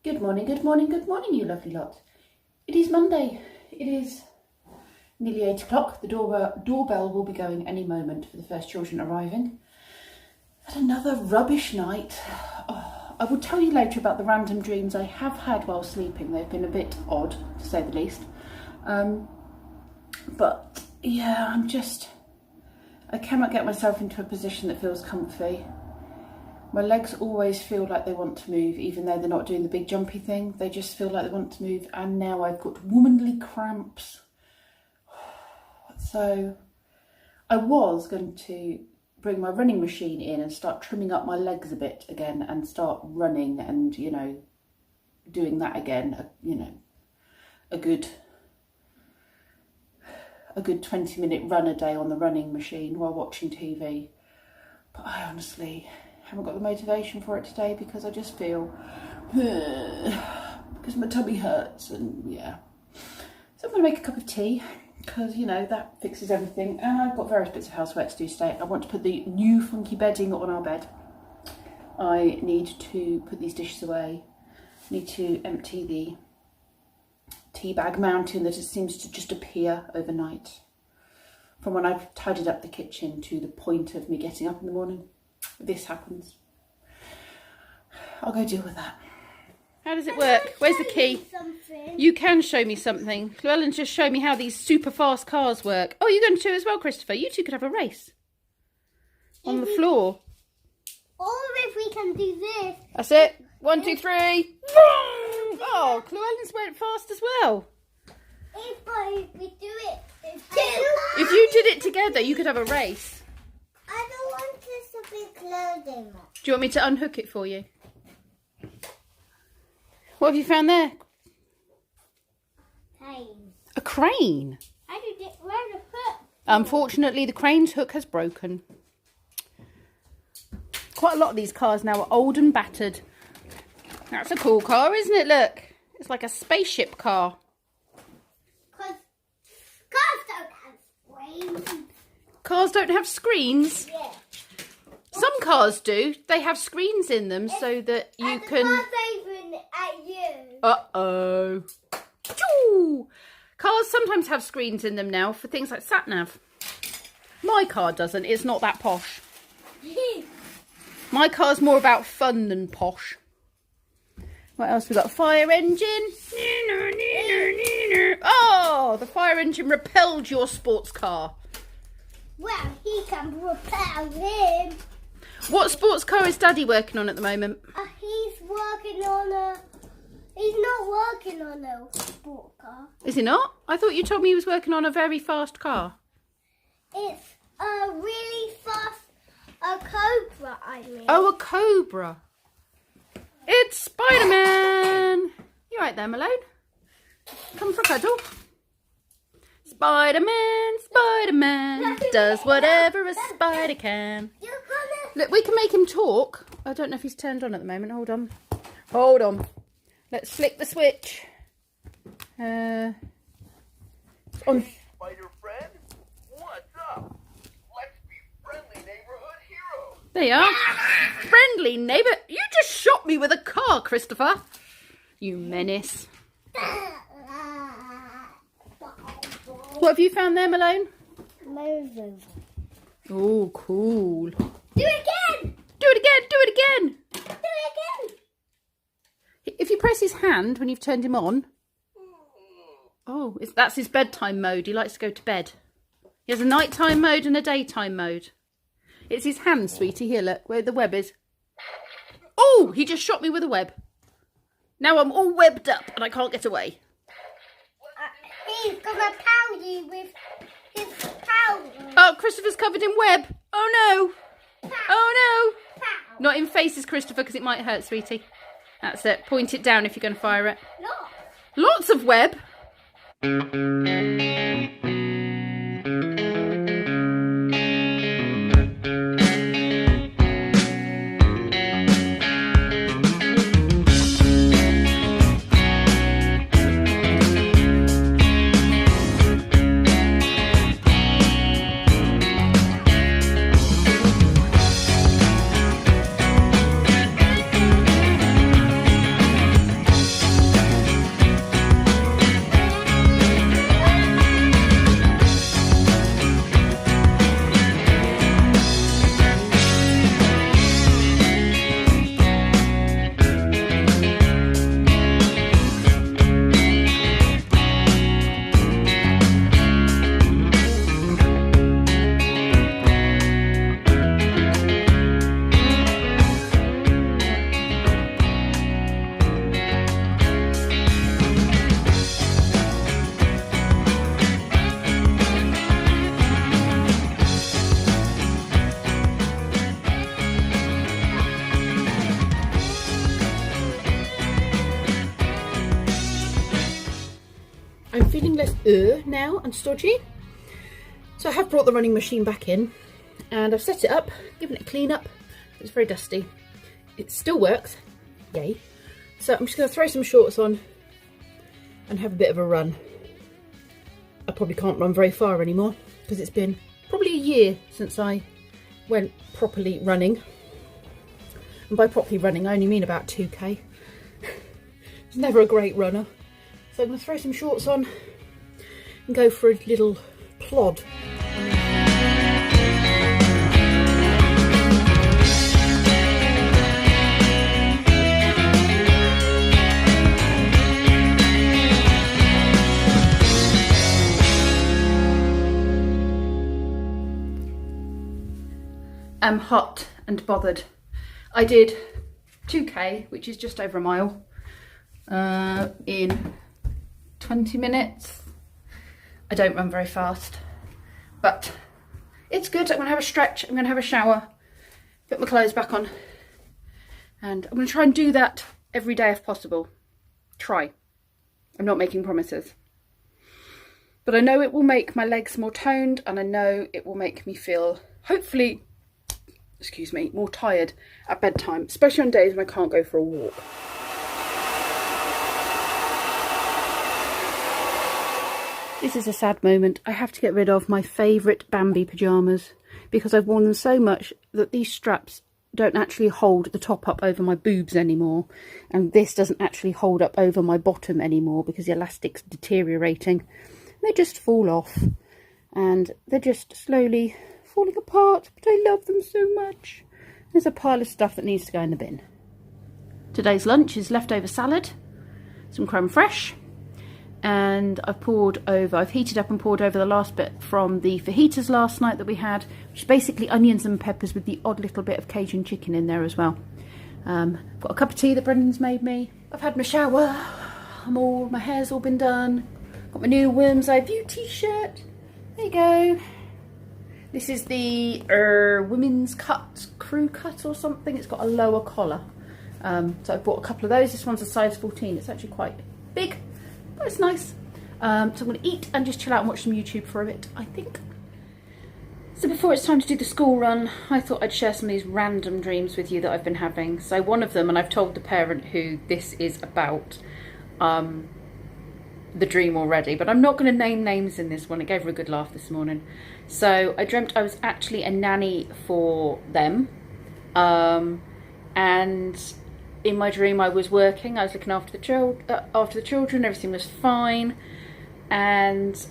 Good morning, good morning, good morning, you lovely lot. It is Monday. It is nearly 8 o'clock. The doorbell will be going any moment for the first children arriving. Had another rubbish night. Oh, I will tell you later about the random dreams I have had while sleeping. They've been a bit odd, to say the least. But yeah, I cannot get myself into a position that feels comfy. My legs always feel like they want to move, even though they're not doing the big jumpy thing. They just feel like they want to move, and now I've got womanly cramps. So I was going to bring my running machine in and start trimming up my legs a bit again and start running and, you know, doing that again, a good 20-minute run a day on the running machine while watching TV. But I honestly haven't got the motivation for it today because I just feel because my tummy hurts, and yeah. So I'm going to make a cup of tea because, you know, that fixes everything, and I've got various bits of housework to do today. I want to put the new funky bedding on our bed. I need to put these dishes away. I need to empty the tea bag mountain that seems to just appear overnight from when I've tidied up the kitchen to the point of me getting up in the morning. This happens. I'll go deal with that. How does it work? Where's the key? You can show me something. Llewellyn's just showed me how these super fast cars work. Oh, you're going to as well, Christopher. You two could have a race on the floor. Or if we can do this. That's it. 1, 2, 3. Oh, Llewellyn's went fast as well. If we do it If you did it together, you could have a race. I don't want this to be clothing. Do you want me to unhook it for you? What have you found there? Crane. A crane. I did it right the hook. Unfortunately, the crane's hook has broken. Quite a lot of these cars now are old and battered. That's a cool car, isn't it? Look, it's like a spaceship car. Because cars don't have screens. Cars don't have screens? Yeah. Some cars do. They have screens in them so that you can... Car's aiming at you. Uh-oh. Choo! Cars sometimes have screens in them now for things like sat-nav. My car doesn't. It's not that posh. My car's more about fun than posh. What else we got? Fire engine. Oh, the fire engine repelled your sports car. Well, he can repel him. What sports car is Daddy working on at the moment? He's working on a... He's not working on a sport car. Is he not? I thought you told me he was working on a very fast car. It's a really fast... A Cobra, I mean. Oh, a Cobra. It's Spider-Man. You right there, Malone? Come for a cuddle. Spider-Man, Spider-Man does whatever a spider can. Look, we can make him talk. I don't know if he's turned on at the moment. Hold on. Hold on. Let's flick the switch. On. Spider friend, what's up? Let's be friendly neighborhood heroes. There you are. Friendly neighbour. You just shot me with a car, Christopher. You menace. What have you found there, Malone? Moving. Oh, cool. Do it again! Do it again, do it again. Do it again! If you press his hand when you've turned him on. Oh, that's his bedtime mode. He likes to go to bed. He has a nighttime mode and a daytime mode. It's his hand, sweetie. Here, look, where the web is. Oh, he just shot me with a web. Now I'm all webbed up and I can't get away. He's gonna pound you with his powder. Oh, Christopher's covered in web. Oh, no. Pow. Oh, no. Pow. Not in faces, Christopher, because it might hurt, sweetie. That's it. Point it down if you're going to fire it. Look. Lots of web. feeling less now and stodgy. So I have brought the running machine back in and I've set it up, given it a clean up. It's very dusty. It still works, yay. So I'm just going to throw some shorts on and have a bit of a run. I probably can't run very far anymore because it's been probably a year since I went properly running. And by properly running, I only mean about 2k. It's never a great runner. So I'm going to throw some shorts on and go for a little plod. I'm hot and bothered. I did 2k, which is just over a mile, in 20 minutes. I don't run very fast, but it's good. I'm going to have a stretch, I'm going to have a shower, put my clothes back on, and I'm going to try and do that every day if possible. Try. I'm not making promises. But I know it will make my legs more toned, and I know it will make me feel, hopefully, excuse me, more tired at bedtime, especially on days when I can't go for a walk. This is a sad moment. I have to get rid of my favourite Bambi pyjamas because I've worn them so much that these straps don't actually hold the top up over my boobs anymore, and this doesn't actually hold up over my bottom anymore because the elastic's deteriorating. They just fall off and they're just slowly falling apart, but I love them so much. There's a pile of stuff that needs to go in the bin. Today's lunch is leftover salad, some creme fraiche, and I've heated up and poured over the last bit from the fajitas last night that we had, which is basically onions and peppers with the odd little bit of Cajun chicken in there as well. Got a cup of tea that Brendan's made me. I've had my shower, my hair's all been done. Got my new Worm's Eye View t-shirt. There you go. This is the women's cut, crew cut or something. It's got a lower collar. So I bought a couple of those. This one's a size 14. It's actually quite big, but it's nice. So I'm going to eat and just chill out and watch some YouTube for a bit, I think. So before it's time to do the school run, I thought I'd share some of these random dreams with you that I've been having. So one of them, and I've told the parent who this is about, the dream already, but I'm not going to name names in this one. It gave her a good laugh this morning. So I dreamt I was actually a nanny for them, and in my dream I was working. I was looking after the children. Everything was fine, and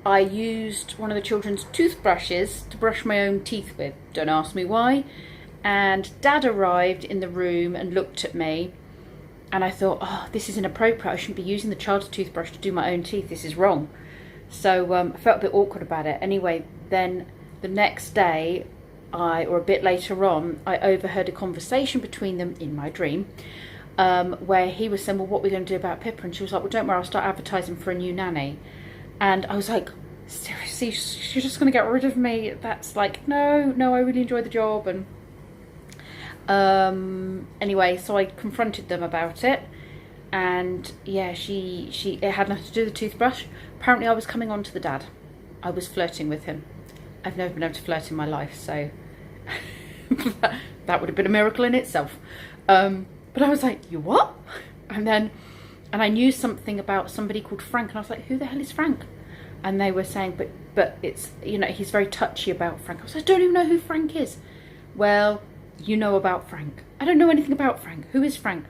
I used one of the children's toothbrushes to brush my own teeth with. Don't ask me why. And Dad arrived in the room and looked at me. And I thought, oh, this is inappropriate. I shouldn't be using the child's toothbrush to do my own teeth. This is wrong. So I felt a bit awkward about it. Anyway, then the next day, or a bit later on, I overheard a conversation between them in my dream, where he was saying, well, what are we going to do about Pippa? And she was like, well, don't worry, I'll start advertising for a new nanny. And I was like, seriously, she's just going to get rid of me? That's like, no, I really enjoy the job. And anyway, so I confronted them about it, and yeah, it had nothing to do with the toothbrush. Apparently I was coming on to the dad. I was flirting with him. I've never been able to flirt in my life, so that would have been a miracle in itself. But I was like, you what? And I knew something about somebody called Frank, and I was like, who the hell is Frank? And they were saying, but it's, he's very touchy about Frank. I was like, I don't even know who Frank is. Well, you know about Frank. I don't know anything about Frank. Who is Frank?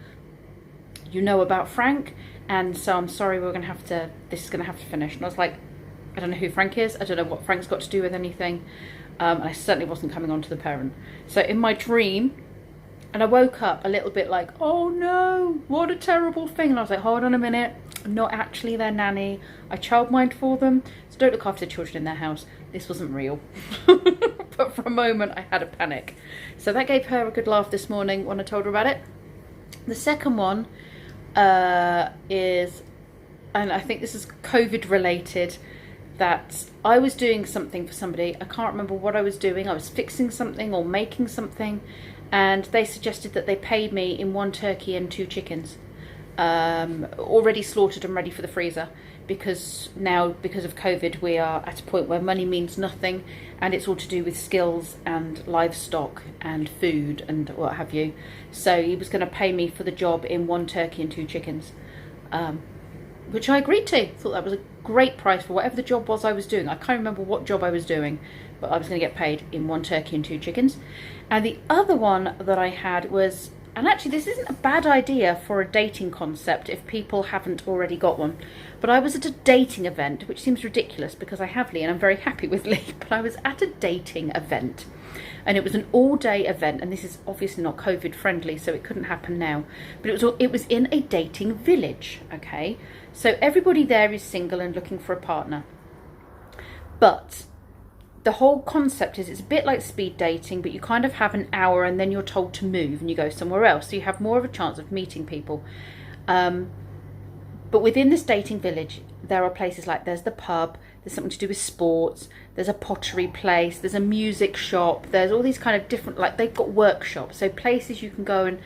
You know about Frank, and so I'm sorry, this is going to have to finish. And I was like, I don't know who Frank is. I don't know what Frank's got to do with anything. And I certainly wasn't coming on to the parent. So in my dream, and I woke up a little bit like, oh no, what a terrible thing. And I was like, hold on a minute. I'm not actually their nanny. I childmind for them. So don't look after the children in their house. This wasn't real. But for a moment I had a panic. So that gave her a good laugh this morning when I told her about it. The second one is, and I think this is COVID related, that I was doing something for somebody. I can't remember what I was doing. I was fixing something or making something, and they suggested that they paid me in 1 turkey and 2 chickens. already slaughtered and ready for the freezer, because now, because of COVID, we are at a point where money means nothing, and it's all to do with skills and livestock and food and what have you. So he was going to pay me for the job in 1 turkey and 2 chickens, which I agreed to. Thought that was a great price for whatever the job was I was doing. I can't remember what job I was doing, but I was going to get paid in 1 turkey and 2 chickens. And the other one that I had was, and actually this isn't a bad idea for a dating concept if people haven't already got one, but I was at a dating event, which seems ridiculous because I have Lee and I'm very happy with Lee, but I was at a dating event and it was an all-day event, and this is obviously not COVID friendly, so it couldn't happen now, but it was in a dating village, okay? So everybody there is single and looking for a partner, but the whole concept is it's a bit like speed dating, but you kind of have an hour and then you're told to move and you go somewhere else. So you have more of a chance of meeting people. But within this dating village, there are places like there's the pub, there's something to do with sports, there's a pottery place, there's a music shop, there's all these kind of different, like they've got workshops. So places you can go and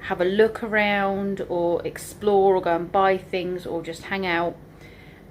have a look around or explore or go and buy things or just hang out.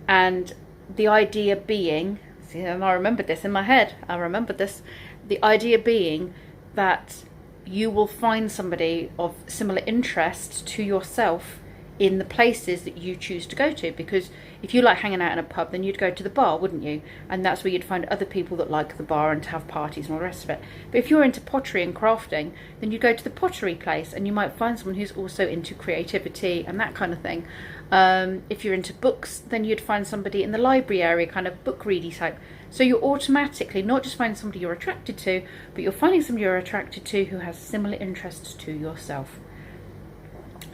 And the idea being, and I remembered this in my head, the idea being that you will find somebody of similar interest to yourself in the places that you choose to go to, because if you like hanging out in a pub, then you'd go to the bar, wouldn't you? And that's where you'd find other people that like the bar and to have parties and all the rest of it. But if you're into pottery and crafting, then you go to the pottery place and you might find someone who's also into creativity and that kind of thing. If you're into books, then you'd find somebody in the library area, kind of book ready type. So you're automatically not just finding somebody you're attracted to, but you're finding somebody you're attracted to who has similar interests to yourself.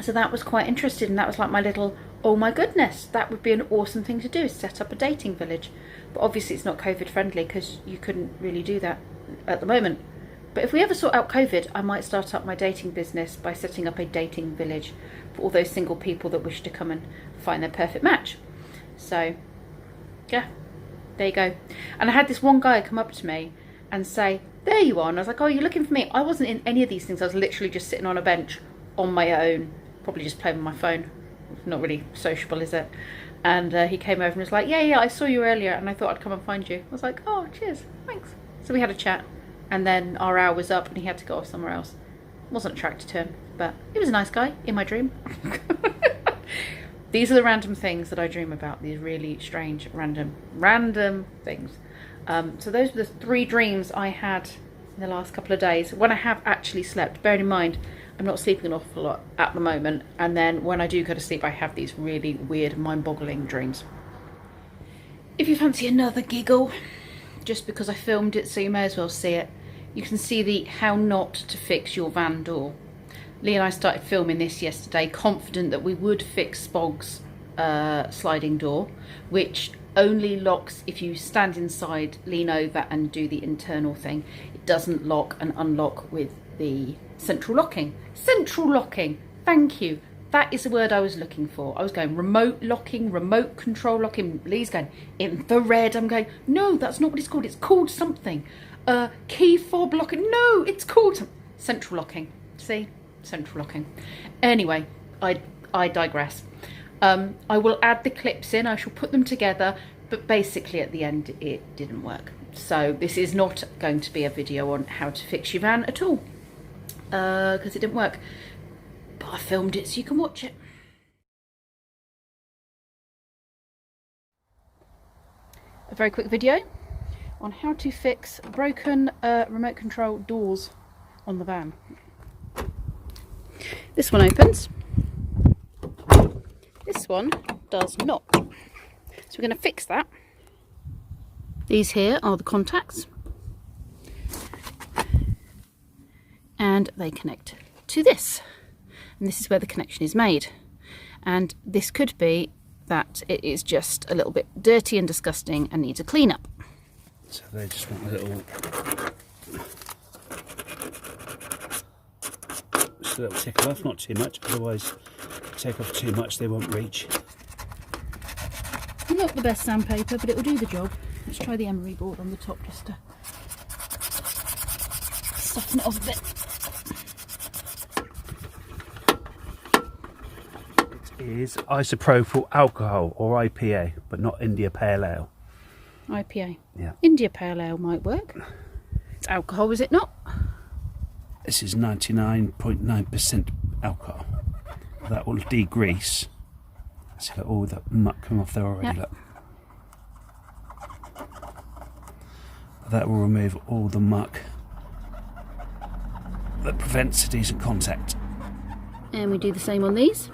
So that was quite interesting, and that was like my little, oh my goodness, that would be an awesome thing to do, is set up a dating village. But obviously it's not COVID friendly because you couldn't really do that at the moment. But if we ever sort out COVID, I might start up my dating business by setting up a dating village for all those single people that wish to come and find their perfect match. So yeah, there you go. And I had this one guy come up to me and say, there you are. And I was like, oh, you're looking for me? I wasn't in any of these things. I was literally just sitting on a bench on my own, probably just playing with my phone. Not really sociable, is it? And he came over and was like, yeah, I saw you earlier and I thought I'd come and find you. I was like, oh, cheers, thanks. So we had a chat, and then our hour was up and he had to go off somewhere else. Wasn't attracted to him, but he was a nice guy in my dream. These are the random things that I dream about, these really strange, random things. So those were the 3 dreams I had in the last couple of days, when I have actually slept. Bearing in mind, I'm not sleeping an awful lot at the moment, and then when I do go to sleep, I have these really weird, mind-boggling dreams. If you fancy another giggle, just because I filmed it, so you may as well see it, you can see the how not to fix your van door. Lee and I started filming this yesterday, confident that we would fix Spog's sliding door, which only locks if you stand inside, lean over and do the internal thing. It doesn't lock and unlock with the central locking. Central locking, thank you. That is the word I was looking for. I was going remote locking, remote control locking. Lee's going infrared. I'm going, no, that's not what it's called. It's called something. Key fob locking. No, it's called central locking. See? Central locking. Anyway, I digress. I will add the clips in. I shall put them together. But basically at the end, it didn't work. So this is not going to be a video on how to fix your van at all. Because it didn't work. But I filmed it so you can watch it. A very quick video on how to fix broken remote control doors on the van. This one opens. This one does not. So we're going to fix that. These here are the contacts. And they connect to this. And this is where the connection is made. And this could be that it is just a little bit dirty and disgusting and needs a clean up. So they just want a little tickle off, not too much, otherwise if you take off too much they won't reach. Not the best sandpaper, but it will do the job. Let's try the emery board on the top just to soften it off a bit. is isopropyl alcohol, or IPA, but not India Pale Ale. IPA. Yeah. India Pale Ale might work. It's alcohol, is it not? This is 99.9% alcohol. That will degrease. See, look, all that muck come off there already. Yep. Look. That will remove all the muck that prevents a decent contact. And we do the same on these.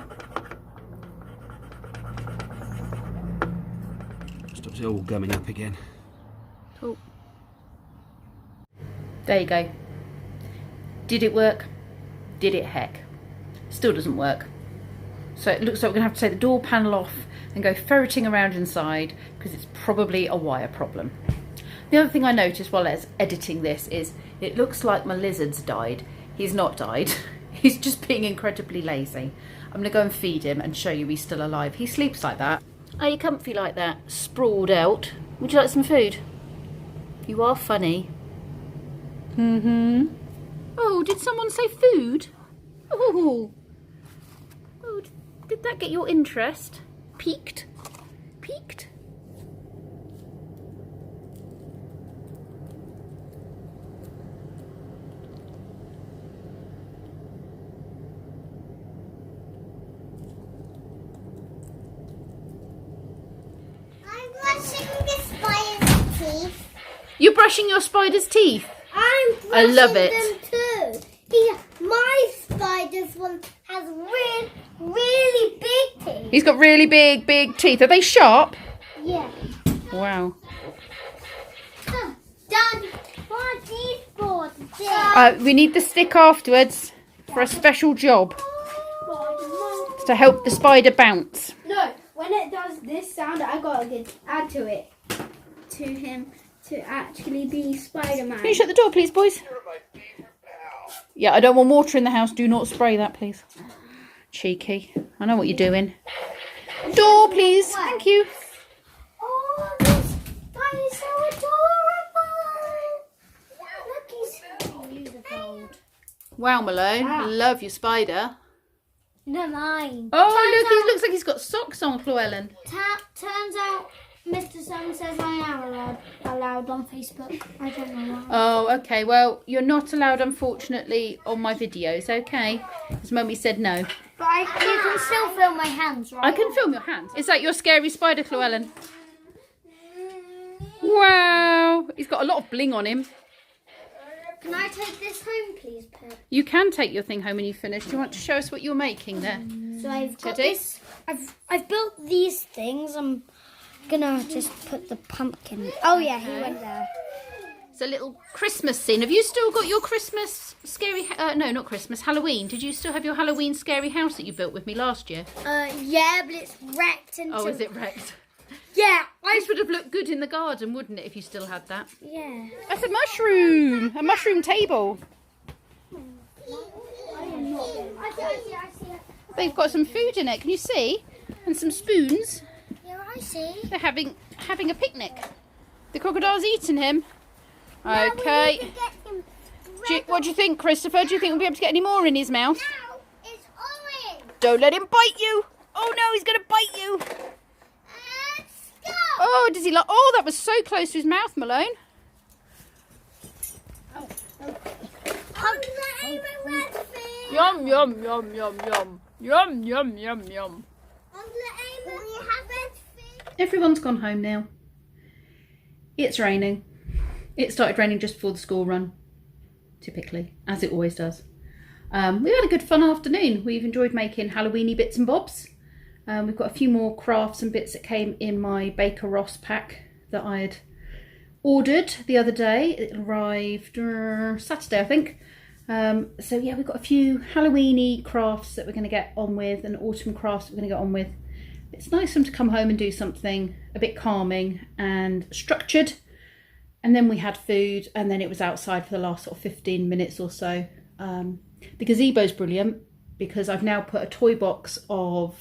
Stops it all gumming up again. Cool. There you go. Did it work? Did it heck? Still doesn't work. So it looks like we're going to have to take the door panel off and go ferreting around inside because it's probably a wire problem. The other thing I noticed while I was editing this is it looks like my lizard's died. He's not died. He's just being incredibly lazy. I'm going to go and feed him and show you he's still alive. He sleeps like that. Are you comfy like that? Sprawled out. Would you like some food? You are funny. Oh, did someone say food? Oh, did that get your interest? Piqued? Piqued? I'm brushing the spider's teeth. You're brushing your spider's teeth? I'm brushing I love it. them too. My spider's one has really, really big teeth. He's got really big teeth. Are they sharp? Yeah. Wow. Dad, what are these for? We need the stick afterwards for a special job. To help the spider bounce. No, when it does this sound, I gotta add to it. To him to actually be Spider-Man. Can you shut the door, please, boys? You're my favorite pal. Yeah, I don't want water in the house. Do not spray that, please. Cheeky. I know what you're doing. Door, please. Thank you. Oh, this spider's so adorable. Look, he's so beautiful. Wow, Malone. Love your spider. No, mine. Oh, look, he looks like he's got socks on, Llewellyn. Turns out Mr. Sun says I am allowed on Facebook. I don't know why. Oh, okay. Well, you're not allowed, unfortunately, on my videos, okay? Because Mummy said no. But you can still film my hands, right? I can film your hands. Is that your scary spider, Llewellyn? Wow. He's got a lot of bling on him. Can I take this home, please, Pip? You can take your thing home when you finish. Do you want to show us what you're making there? So I've got Teddy? this. I've built these things. I'm gonna just put the pumpkin. Oh yeah, he went there. It's a little Christmas scene. Have you still got your Christmas scary... no, not Christmas. Halloween. Did you still have your Halloween scary house that you built with me last year? Yeah, but it's wrecked and. Oh, is it wrecked? Yeah, This would have looked good in the garden, wouldn't it, if you still had that? yeah. That's a mushroom. A mushroom table. I see. They've got some food in it. Can you see? And some spoons. Yeah, I see. They're having a picnic. The crocodile's eating him. Now we Okay. need to get him What do you think, Christopher? Do you think we'll be able to get any more in his mouth? now. It's orange. Don't let him bite you. Oh no, he's going to bite you. Let's go. Oh, does he like? Oh, that was so close to his mouth, Malone. I'm letting my red fish. Yum yum yum yum yum yum yum yum yum. I'm letting my red fish. Everyone's gone home now. It's raining. It started raining just before the school run, typically, as it always does. We had a good fun afternoon. We've enjoyed making Halloweeny bits and bobs. We've got a few more crafts and bits that came in my Baker Ross pack that I had ordered the other day. It arrived Saturday, I think. So yeah, we've got a few Halloweeny crafts that we're going to get on with and autumn crafts that we're going to get on with. It's nice for them to come home and do something a bit calming and structured. And then we had food, and then it was outside for the last sort of 15 minutes or so. The gazebo's brilliant because I've now put a toy box of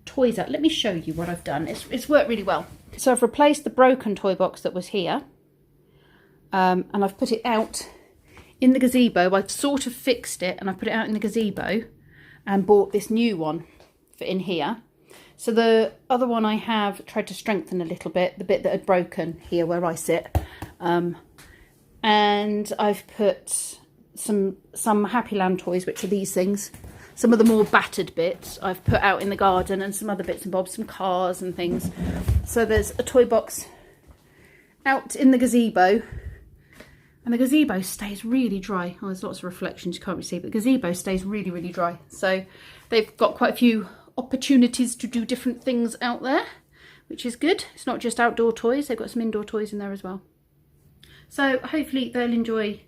toys out. Let me show you what I've done. It's worked really well. So I've replaced the broken toy box that was here, and I've put it out in the gazebo. I've sort of fixed it, and I put it out in the gazebo and bought this new one fit in here. So the other one I have tried to strengthen a little bit, the bit that had broken here where I sit. And I've put some Happy Land toys, which are these things. Some of the more battered bits I've put out in the garden, and some other bits and bobs, some cars and things. So there's a toy box out in the gazebo, and the gazebo stays really dry. Oh, there's lots of reflections you can't really see, but the gazebo stays really, really dry. So they've got quite a few opportunities to do different things out there, which is good. It's not just outdoor toys, they've got some indoor toys in there as well. So hopefully they'll enjoy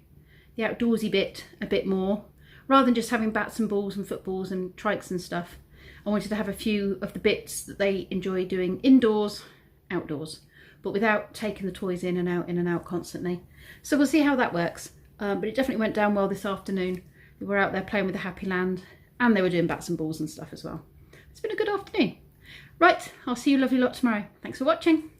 the outdoorsy bit a bit more, rather than just having bats and balls and footballs and trikes and stuff. I wanted to have a few of the bits that they enjoy doing indoors, outdoors, but without taking the toys in and out constantly. So we'll see how that works. But it definitely went down well this afternoon. They were out there playing with the Happy Land, and they were doing bats and balls and stuff as well. It's been a good afternoon. Right, I'll see you lovely lot tomorrow. Thanks for watching.